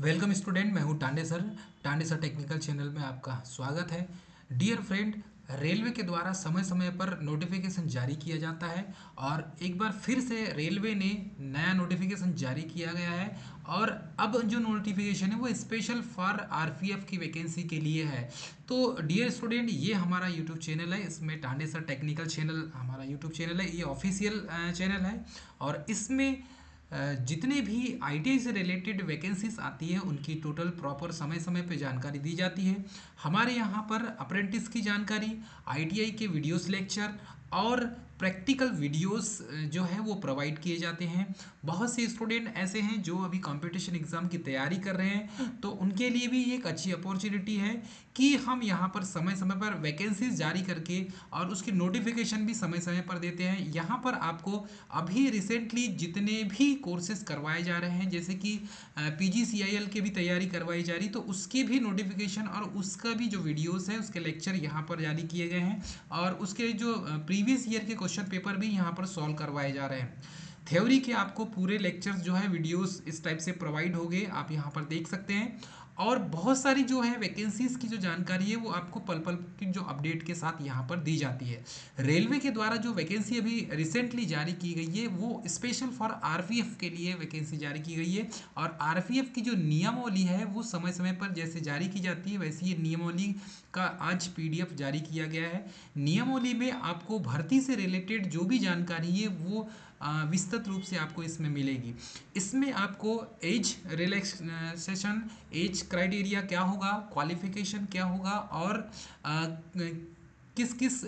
Welcome student, मैं हूं Tande sir technical channel में आपका स्वागत है। डियर फ्रेंड, रेलवे के द्वारा समय समय पर नोटिफिकेशन जारी किया जाता है और एक बार फिर से रेलवे ने नया नोटिफिकेशन जारी किया गया है। और अब जो नोटिफिकेशन है वो स्पेशल फॉर आरपीएफ की वैकेंसी के लिए है। तो डियर स्टूडेंट, ये हमारा यूट्यूब चैनल है, इसमें टांडे सर टेक्निकल चैनल हमारा यूट्यूब चैनल है, ये ऑफिशियल चैनल है। और इसमें जितने भी आईटीआई से रिलेटेड वैकेंसीज आती है उनकी टोटल प्रॉपर समय समय पे जानकारी दी जाती है। हमारे यहाँ पर अप्रेंटिस की जानकारी, आईटीआई के वीडियोस लेक्चर और प्रैक्टिकल वीडियोस जो है वो प्रोवाइड किए जाते हैं। बहुत से स्टूडेंट ऐसे हैं जो अभी कंपटीशन एग्ज़ाम की तैयारी कर रहे हैं, तो उनके लिए भी एक अच्छी अपॉर्चुनिटी है कि हम यहाँ पर समय समय पर वैकेंसीज जारी करके और उसकी नोटिफिकेशन भी समय समय पर देते हैं। यहाँ पर आपको अभी रिसेंटली जितने भी कोर्सेज करवाए जा रहे हैं, जैसे कि पीजीसीआईएल की भी तैयारी करवाई जा रही, तो उसके भी नोटिफिकेशन और उसका भी जो वीडियोस है उसके लेक्चर यहाँ पर जारी किए गए हैं। और उसके जो प्रीवियस ईयर के क्वेश्चन पेपर भी यहाँ पर सॉल्व करवाए जा रहे हैं। थ्योरी के आपको पूरे लेक्चर्स जो है वीडियोस इस टाइप से प्रोवाइड हो गए, आप यहाँ पर देख सकते हैं। और बहुत सारी जो है वैकेंसीज की जो जानकारी है वो आपको पल पल की जो अपडेट के साथ यहाँ पर दी जाती है। रेलवे के द्वारा जो वैकेंसी अभी रिसेंटली जारी की गई है वो स्पेशल फॉर आरपीएफ के लिए वैकेंसी जारी की गई है। और आरपीएफ की जो नियमावली है वो समय समय पर जैसे जारी की जाती है वैसे ये नियमावली का आज पीडीएफ जारी किया गया है। नियमावली में आपको भर्ती से रिलेटेड जो भी जानकारी है वो विस्तृत रूप से आपको इसमें मिलेगी। इसमें आपको एज रिलैक्सेशन, एज क्राइटेरिया क्या होगा, क्वालिफिकेशन क्या होगा और किस किस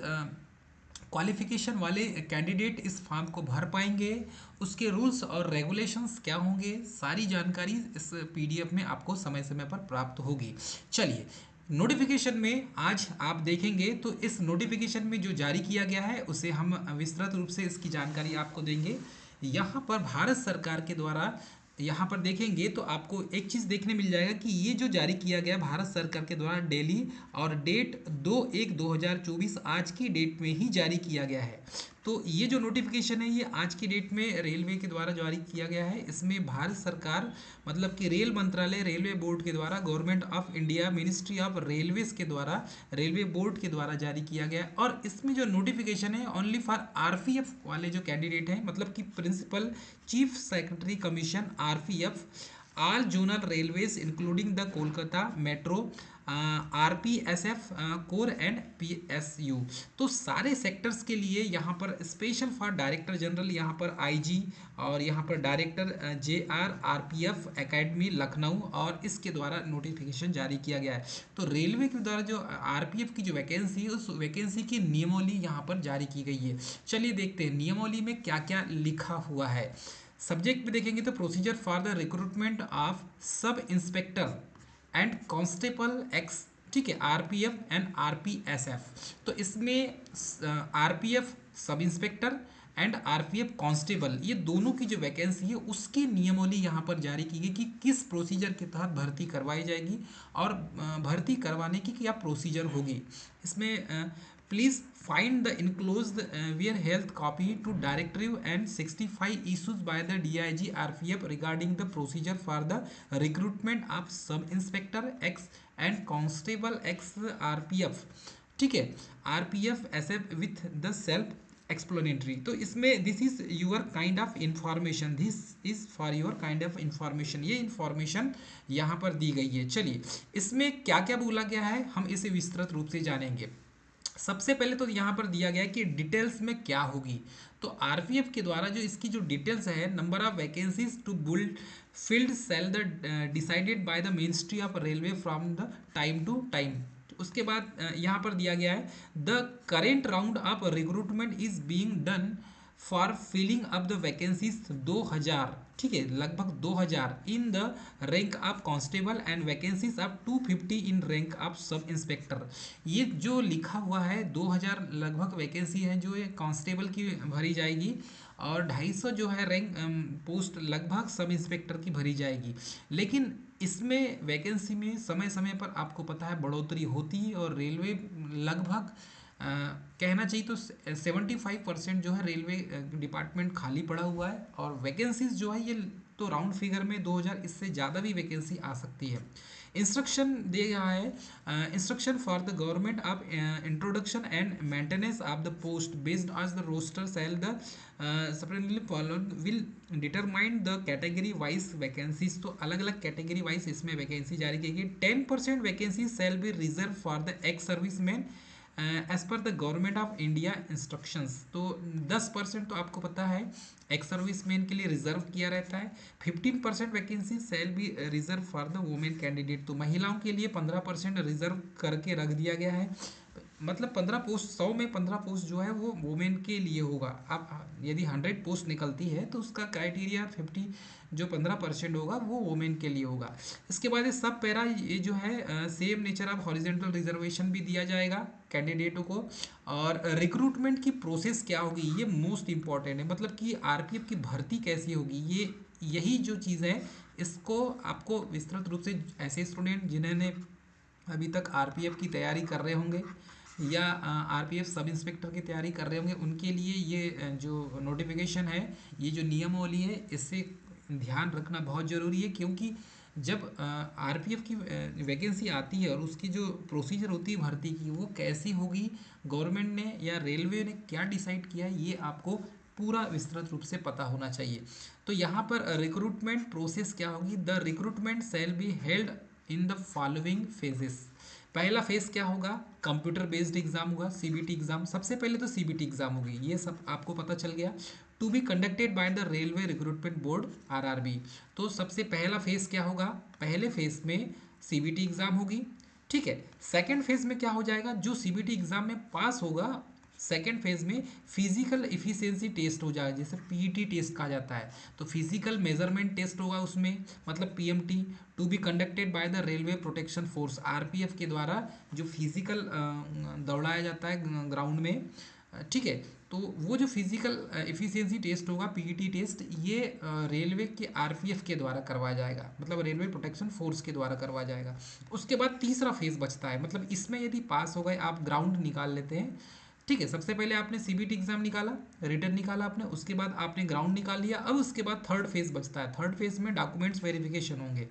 क्वालिफिकेशन वाले कैंडिडेट इस फॉर्म को भर पाएंगे, उसके रूल्स और रेगुलेशंस क्या होंगे, सारी जानकारी इस पीडीएफ में आपको समय समय पर प्राप्त होगी। चलिए, नोटिफिकेशन में आज आप देखेंगे तो इस नोटिफिकेशन में जो जारी किया गया है उसे हम विस्तृत रूप से इसकी जानकारी आपको देंगे। यहाँ पर भारत सरकार के द्वारा यहाँ पर देखेंगे तो आपको एक चीज़ देखने मिल जाएगा कि ये जो जारी किया गया भारत सरकार के द्वारा दिल्ली और डेट 2/1/2024 आज की डेट में ही जारी किया गया है। तो ये जो नोटिफिकेशन है ये आज की डेट में रेलवे के द्वारा जारी किया गया है। इसमें भारत सरकार मतलब कि रेल मंत्रालय, रेलवे बोर्ड के द्वारा, government of India, ministry of railways के द्वारा, रेलवे बोर्ड के द्वारा जारी किया गया है। और इसमें जो नोटिफिकेशन है ओनली फॉर आरपीएफ वाले जो कैंडिडेट हैं, मतलब कि principal chief secretary commission RPF, all zonal railways including the Kolkata metro, RPSF core and PSU. तो सारे सेक्टर्स के लिए यहाँ पर स्पेशल फॉर डायरेक्टर जनरल, यहाँ पर आईजी और यहाँ पर director JR RPF academy Lucknow, और इसके द्वारा नोटिफिकेशन जारी किया गया है। तो रेलवे के द्वारा जो आरपीएफ की जो वैकेंसी है उस वैकेंसी की नियमावली यहाँ पर जारी की गई है। चलिए देखते हैं नियमावली में क्या क्या लिखा हुआ है। सब्जेक्ट में देखेंगे तो procedure for the recruitment of sub inspector and constable x, ठीक है, आरपीएफ एंड आरपीएसएफ। तो इसमें RPF sub inspector and RPF constable, ये दोनों की जो वैकेंसी है उसकी नियमावली यहाँ पर जारी की गई कि किस प्रोसीजर के तहत भर्ती करवाई जाएगी और भर्ती करवाने की क्या प्रोसीजर होगी। इसमें please find the enclosed herewith copy to directive and 65 issued by the DIG RPF regarding the procedure for the recruitment of sub inspector X and constable X RPF, ठीक है, RPF SF with the self explanatory. तो इसमें this is your kind of information, this is for your kind of information, ये information यहाँ पर दी गई है। चलिए, इसमें क्या क्या बोला गया है हम इसे विस्तृत रूप से जानेंगे। सबसे पहले तो यहाँ पर दिया गया है कि डिटेल्स में क्या होगी। तो आरपीएफ के द्वारा जो इसकी जो डिटेल्स है, नंबर ऑफ वैकेंसीज टू बुल्ड filled shall the decided by the ministry of railway from the time to time. उसके बाद यहाँ पर दिया गया है the current round of recruitment is being done for filling up the vacancies 2000, ठीक है, लगभग 2000 in the rank of constable and vacancies of 250 in rank of sub inspector. ये जो लिखा हुआ है 2000 लगभग वैकेंसी है जो ये कांस्टेबल की भरी जाएगी और 250 जो है रैंक पोस्ट लगभग सब इंस्पेक्टर की भरी जाएगी। लेकिन इसमें वैकेंसी में समय समय पर आपको पता है बढ़ोतरी होती है और रेलवे लगभग कहना चाहिए तो 75% जो है रेलवे डिपार्टमेंट खाली पड़ा हुआ है और वैकेंसीज जो है ये तो राउंड फिगर में 2000 इससे ज़्यादा भी वैकेंसी आ सकती है। इंस्ट्रक्शन दे रहा है, instruction for the government of introduction and maintenance of the post based on the roster shall the separately followed will determine the category wise vacancies. तो अलग अलग कैटेगरी वाइज इसमें वैकेंसी जारी की गई। 10% vacancy shall be reserved for the ex service man as per the government of India instructions. तो 10% तो आपको पता है एक्स सर्विस मैन के लिए रिजर्व किया रहता है। 15% vacancy shall be reserved for the women candidate. तो महिलाओं के लिए 15% रिजर्व करके रख दिया गया है। मतलब 15 पोस्ट, 100 में 15 पोस्ट जो है वो वुमेन के लिए होगा। अब यदि 100 पोस्ट निकलती है तो उसका क्राइटेरिया 50 जो 15% होगा वो वुमेन के लिए होगा। इसके बाद ये सब पैरा ये जो है same nature of horizontal reservation भी दिया जाएगा कैंडिडेटों को। और रिक्रूटमेंट की प्रोसेस क्या होगी ये मोस्ट इंपॉर्टेंट है, मतलब कि आरपीएफ की भर्ती कैसी होगी, ये यही जो चीज़ है इसको आपको विस्तृत रूप से ऐसे स्टूडेंट जिन्होंने अभी तक आरपीएफ की तैयारी कर रहे होंगे या आरपीएफ सब इंस्पेक्टर की तैयारी कर रहे होंगे उनके लिए ये जो नोटिफिकेशन है, ये जो नियमावली है, इससे ध्यान रखना बहुत ज़रूरी है। क्योंकि जब आरपीएफ की वैकेंसी आती है और उसकी जो प्रोसीजर होती है भर्ती की वो कैसी होगी, गवर्नमेंट ने या रेलवे ने क्या डिसाइड किया है, ये आपको पूरा विस्तृत रूप से पता होना चाहिए। तो यहाँ पर रिक्रूटमेंट प्रोसेस क्या होगी, the recruitment shall be held in the following phases. पहला फेज क्या होगा, कंप्यूटर बेस्ड एग्जाम होगा, सीबीटी एग्जाम। सबसे पहले तो सीबीटी एग्जाम होगी, ये सब आपको पता चल गया। To be conducted by the railway recruitment board RRB. तो सबसे पहला फेज क्या होगा, पहले फेज में सीबीटी एग्जाम होगी, ठीक है। सेकंड फेज में क्या हो जाएगा, जो सीबीटी एग्जाम में पास होगा सेकेंड फेज में फिजिकल इफिशियंसी टेस्ट हो जाएगा, जैसे पीईटी टेस्ट कहा जाता है। तो फिजिकल मेजरमेंट टेस्ट होगा उसमें, मतलब PMT. To be conducted by the railway protection force, RPF के द्वारा जो फिजिकल दौड़ाया जाता है ग्राउंड में, ठीक है। तो वो जो फिजिकल इफिशियंसी टेस्ट होगा पीईटी टेस्ट, ये रेलवे के आरपीएफ के द्वारा करवाया जाएगा, मतलब रेलवे प्रोटेक्शन फोर्स के द्वारा करवाया जाएगा। उसके बाद तीसरा फेज बचता है, मतलब इसमें यदि पास हो गए आप ग्राउंड निकाल लेते हैं, ठीक है। सबसे पहले आपने सीबीटी एग्जाम निकाला, रिटर्न निकाला आपने, उसके बाद आपने ग्राउंड निकाल लिया। अब उसके बाद थर्ड फेज बचता है, थर्ड फेज में डॉक्यूमेंट्स वेरिफिकेशन होंगे।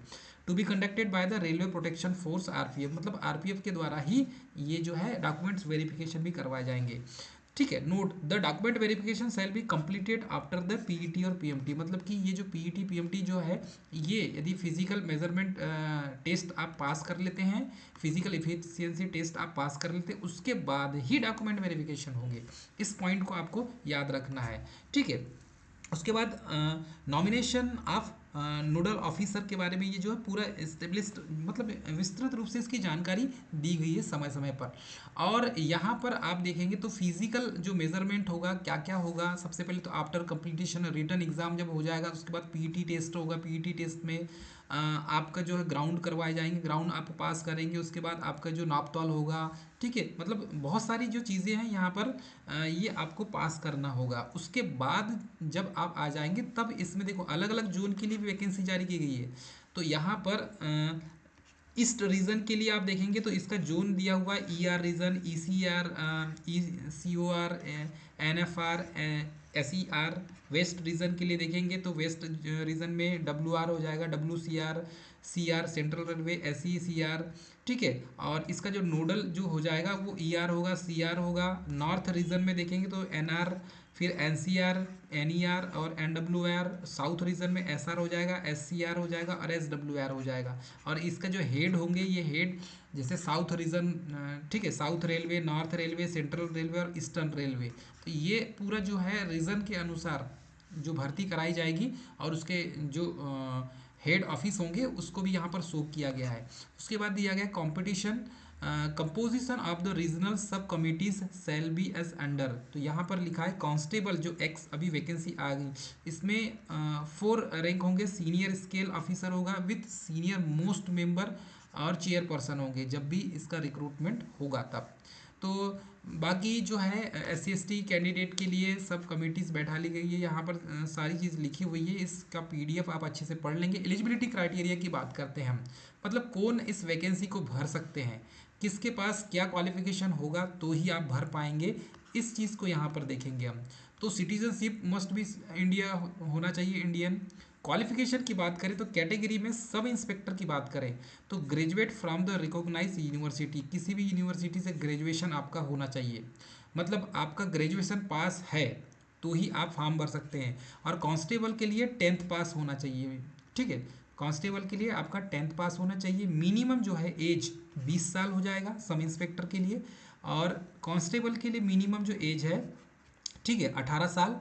To be conducted by the railway protection force RPF, मतलब आरपीएफ के द्वारा ही ये जो है डॉक्यूमेंट्स वेरिफिकेशन भी करवाए जाएंगे, ठीक है। Note the document verification shall be completed after the PET और पीएमटी, मतलब कि ये जो पीईटी पीएमटी जो है, ये यदि फिजिकल मेजरमेंट टेस्ट आप पास कर लेते हैं, फिजिकल इफिशियंसी टेस्ट आप पास कर लेते हैं, उसके बाद ही डॉक्यूमेंट वेरिफिकेशन होंगे। इस पॉइंट को आपको याद रखना है, ठीक है। उसके बाद नॉमिनेशन ऑफ नोडल ऑफिसर के बारे में ये जो है पूरा इस्टेब्लिश्ड, मतलब विस्तृत रूप से इसकी जानकारी दी गई है समय समय पर। और यहाँ पर आप देखेंगे तो फिजिकल जो मेजरमेंट होगा क्या क्या होगा, सबसे पहले तो आफ्टर कंप्लीटेशन रिटर्न एग्जाम जब हो जाएगा उसके बाद पीईटी टेस्ट होगा। पीईटी टेस्ट में आपका जो है ग्राउंड करवाए जाएंगे, ग्राउंड आप पास करेंगे, उसके बाद आपका जो नापतोल होगा, ठीक है। मतलब बहुत सारी जो चीज़ें हैं यहाँ पर ये आपको पास करना होगा। उसके बाद जब आप आ जाएंगे तब इसमें देखो अलग अलग जोन के लिए भी वैकेंसी जारी की गई है। तो यहाँ पर ईस्ट रीजन के लिए आप देखेंगे तो इसका जोन दिया हुआ है, E R region, E C R, E C O R, N F R, S E R. West region के लिए देखेंगे तो वेस्ट रीजन में डब्ल्यू आर हो जाएगा, W C R central railway, S E C R, ठीक है। और इसका जो नोडल जो हो जाएगा वो ई आर होगा, सी आर होगा। नॉर्थ रीजन में देखेंगे तो एन आर, फिर N C R, N E R और N W R. South region में एस आर हो जाएगा, एस सी आर हो जाएगा और एस डब्ल्यू आर हो जाएगा। और इसका जो हेड होंगे ये हेड जैसे साउथ रीजन, ठीक है, south railway, north railway, central railway और ईस्टर्न रेलवे। तो ये पूरा जो है रीजन के अनुसार जो भर्ती कराई जाएगी और उसके जो हेड ऑफिस होंगे उसको भी यहाँ पर शो किया गया है। उसके बाद दिया गया competition composition of the regional sub committees shall be as under. तो यहाँ पर लिखा है कांस्टेबल जो एक्स अभी वैकेंसी आ गई, इसमें 4 रैंक होंगे। सीनियर स्केल ऑफिसर होगा विथ सीनियर मोस्ट मेंबर और चेयरपर्सन होंगे जब भी इसका रिक्रूटमेंट होगा तब। तो बाकी जो है S C S T candidate के लिए सब कमिटीज़ बैठा ली गई है, यहाँ पर सारी चीज़ लिखी हुई है। इसका पीडीएफ आप अच्छे से पढ़ लेंगे। एलिजिबिलिटी क्राइटेरिया की बात करते हैं हम, मतलब कौन इस वैकेंसी को भर सकते हैं, किसके पास क्या क्वालिफिकेशन होगा तो ही आप भर पाएंगे, इस चीज़ को यहाँ पर देखेंगे हम। तो सिटीजनशिप मस्ट बी इंडिया होना चाहिए, इंडियन। क्वालिफिकेशन की बात करें तो कैटेगरी में सब इंस्पेक्टर की बात करें तो graduate from the recognise university, किसी भी यूनिवर्सिटी से ग्रेजुएशन आपका होना चाहिए, मतलब आपका ग्रेजुएशन पास है तो ही आप फॉर्म भर सकते हैं। और कांस्टेबल के लिए 10th पास होना चाहिए, ठीक है। कांस्टेबल के लिए आपका 10th पास होना चाहिए। मिनिमम जो है एज 20 साल हो जाएगा सब इंस्पेक्टर के लिए, और कांस्टेबल के लिए मिनिमम जो एज है, ठीक है, 18 साल,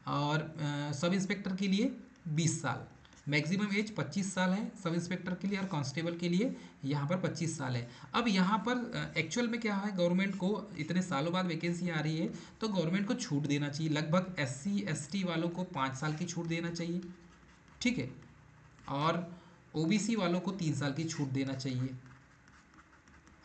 और सब इंस्पेक्टर के लिए 20 साल। मैक्सिमम एज 25 साल है सब इंस्पेक्टर के लिए, और कांस्टेबल के लिए यहाँ पर 25 साल है। अब यहाँ पर एक्चुअल में क्या है, गवर्नमेंट को इतने सालों बाद वैकेंसी आ रही है तो गवर्नमेंट को छूट देना चाहिए, लगभग SC ST वालों को 5 साल की छूट देना चाहिए, ठीक है, और OBC वालों को 3 साल की छूट देना चाहिए।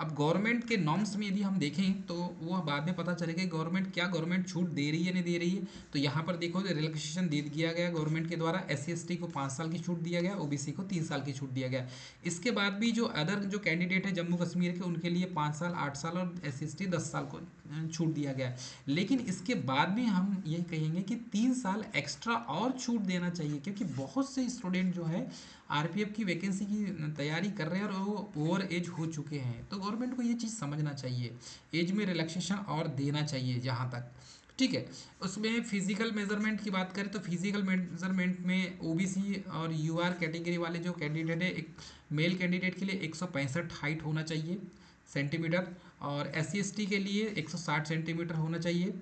अब गवर्नमेंट के नॉर्म्स में यदि हम देखें तो वो बाद में पता चलेगा कि गवर्नमेंट छूट दे रही है नहीं दे रही है। तो यहाँ पर देखो रिलैक्सेशन दे दिया गया गवर्नमेंट के द्वारा, SC ST को 5 साल की छूट दिया गया, OBC को 3 साल की छूट दिया गया। इसके बाद भी जो अदर जो कैंडिडेट है जम्मू कश्मीर के, उनके लिए 5 साल 8 साल और SC ST 10 साल को छूट दिया गया है। लेकिन इसके बाद भी हम यही कहेंगे कि 3 साल एक्स्ट्रा और छूट देना चाहिए, क्योंकि बहुत से स्टूडेंट जो है RPF की वैकेंसी की तैयारी कर रहे हैं और वो ओवर एज हो चुके हैं। तो गवर्नमेंट को ये चीज़ समझना चाहिए, एज में रिलैक्सेशन और देना चाहिए जहाँ तक, ठीक है। उसमें फिजिकल मेजरमेंट की बात करें तो फिजिकल मेजरमेंट में OBC और UR कैटेगरी वाले जो कैंडिडेट है, एक मेल कैंडिडेट के लिए 165 हाइट होना चाहिए सेंटीमीटर, और SC ST के लिए 160 सेंटीमीटर होना चाहिए,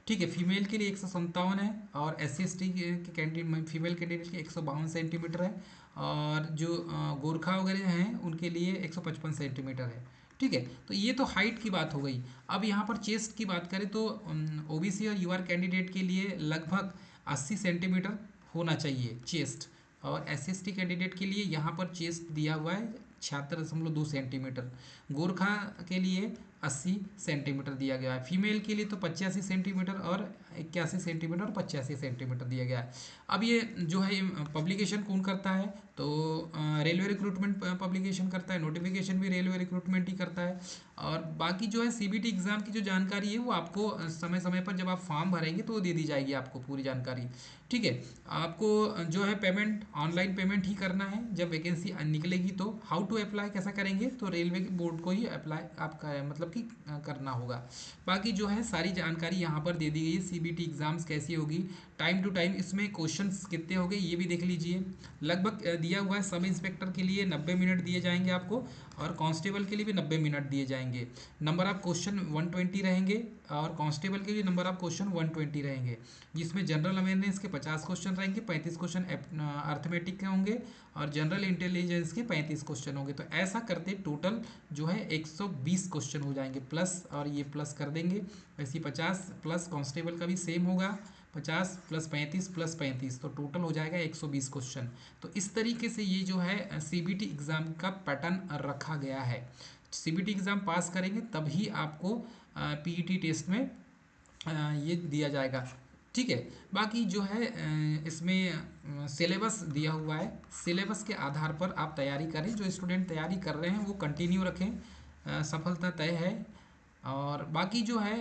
ठीक है। फीमेल के लिए 157 है, और SC ST के कैंडिडेट फीमेल कैंडिडेट के 152 सेंटीमीटर है, और जो गोरखा वगैरह हैं उनके लिए 155 सेंटीमीटर है, ठीक है। तो ये तो हाइट की बात हो गई। अब यहाँ पर चेस्ट की बात करें तो OBC और UR कैंडिडेट के लिए लगभग 80 सेंटीमीटर होना चाहिए चेस्ट, और SC ST कैंडिडेट के लिए यहाँ पर चेस्ट दिया हुआ है 76.2 सेंटीमीटर, गोरखा के लिए 80 सेंटीमीटर दिया गया है, फीमेल के लिए तो 85 सेंटीमीटर और 81 सेंटीमीटर और 85 सेंटीमीटर दिया गया है। अब ये जो है पब्लिकेशन कौन करता है, तो रेलवे रिक्रूटमेंट पब्लिकेशन करता है, नोटिफिकेशन भी रेलवे रिक्रूटमेंट ही करता है। और बाकी जो है CBT एग्ज़ाम की जो जानकारी है वो आपको समय समय पर जब आप फॉर्म भरेंगे तो वो दे दी जाएगी आपको पूरी जानकारी, ठीक है। आपको जो है पेमेंट ऑनलाइन पेमेंट ही करना है जब वैकेंसी निकलेगी। तो हाउ टू अप्लाई कैसा करेंगे, तो रेलवे के बोर्ड को ही अप्लाई आपका मतलब कि करना होगा। बाकी जो है सारी जानकारी यहाँ पर दे दी गई है। CBT एग्ज़ाम्स कैसी होगी, टाइम टू टाइम इसमें क्वेश्चंस कितने हो गए ये भी देख लीजिए। लगभग दिया हुआ है सब इंस्पेक्टर के लिए 90 मिनट दिए जाएंगे आपको, और कांस्टेबल के लिए भी 90 मिनट दिए जाएंगे। नंबर ऑफ क्वेश्चन 120 रहेंगे, और कांस्टेबल के लिए नंबर ऑफ क्वेश्चन 120 रहेंगे, जिसमें जनरल अवेयरनेस के 50 क्वेश्चन रहेंगे, 35 क्वेश्चन अर्थमेटिक के होंगे, और जनरल इंटेलिजेंस के 35 क्वेश्चन होंगे। तो ऐसा करते टोटल जो है 120 क्वेश्चन हो जाएंगे प्लस, और ये प्लस कर देंगे वैसे 50 प्लस कांस्टेबल का भी सेम होगा, 50 प्लस 35 प्लस 35, तो टोटल हो जाएगा 120 क्वेश्चन। तो इस तरीके से ये जो है CBT एग्ज़ाम का पैटर्न रखा गया है। CBT एग्ज़ाम पास करेंगे तभी आपको PET टेस्ट में ये दिया जाएगा, ठीक है। बाकी जो है इसमें सिलेबस दिया हुआ है, सिलेबस के आधार पर आप तैयारी करें, जो स्टूडेंट तैयारी कर रहे हैं वो कंटिन्यू रखें, सफलता तय है। और बाकी जो है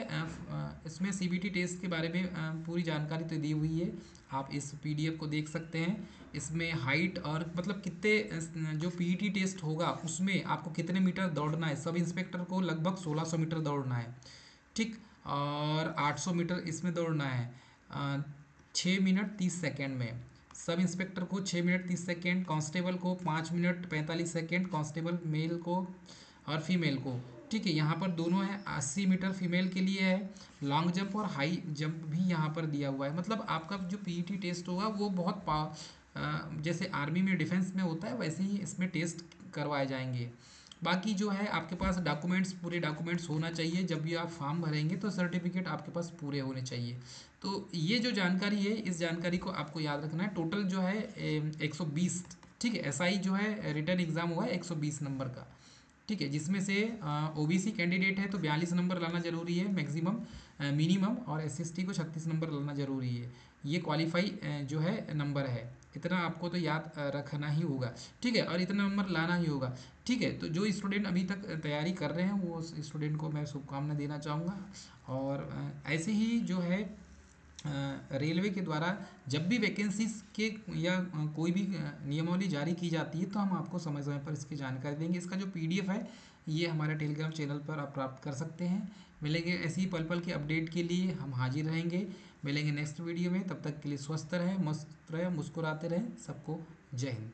इसमें CBT टेस्ट के बारे में पूरी जानकारी तो दी हुई है, आप इस PDF को देख सकते हैं। इसमें हाइट और मतलब कितने जो PET टेस्ट होगा उसमें आपको कितने मीटर दौड़ना है, सब इंस्पेक्टर को लगभग 1600 मीटर दौड़ना है, ठीक, और 800 मीटर इसमें दौड़ना है 6 मिनट 30 सेकेंड में, सब इंस्पेक्टर को 6 मिनट 30 सेकेंड, कांस्टेबल को 5 मिनट 45 सेकेंड, कांस्टेबल मेल को और फीमेल को, ठीक है। यहाँ पर दोनों है, 80 मीटर फीमेल के लिए है, लॉन्ग जंप और हाई जंप भी यहाँ पर दिया हुआ है। मतलब आपका जो PET टेस्ट होगा वो बहुत जैसे आर्मी में डिफेंस में होता है वैसे ही इसमें टेस्ट करवाए जाएंगे। बाकी जो है आपके पास डॉक्यूमेंट्स, पूरे डॉक्यूमेंट्स होना चाहिए, जब भी आप फॉर्म भरेंगे तो सर्टिफिकेट आपके पास पूरे होने चाहिए। तो ये जो जानकारी है इस जानकारी को आपको याद रखना है। टोटल जो है 120, ठीक है, SI जो है रिटर्न एग्ज़ाम हुआ है 120 नंबर का, ठीक है, जिसमें से OBC कैंडिडेट है तो 42 नंबर लाना जरूरी है मैक्सिमम मिनिमम, और SC ST को 36 नंबर लाना जरूरी है। ये क्वालिफाई जो है नंबर है, इतना आपको तो याद रखना ही होगा, ठीक है, और इतना नंबर लाना ही होगा, ठीक है। तो जो स्टूडेंट अभी तक तैयारी कर रहे हैं वो स्टूडेंट को मैं शुभकामना देना चाहूँगा। और ऐसे ही जो है रेलवे के द्वारा जब भी वैकेंसीज के या कोई भी नियमावली जारी की जाती है तो हम आपको समय समय पर इसकी जानकारी देंगे। इसका जो पीडीएफ है ये हमारे टेलीग्राम चैनल पर आप प्राप्त कर सकते हैं। मिलेंगे ऐसी ही पल पल के अपडेट के लिए, हम हाजिर रहेंगे। मिलेंगे नेक्स्ट वीडियो में, तब तक के लिए स्वस्थ रहें, मस्त रहें, मुस्कुराते रहें। सबको जय हिंद।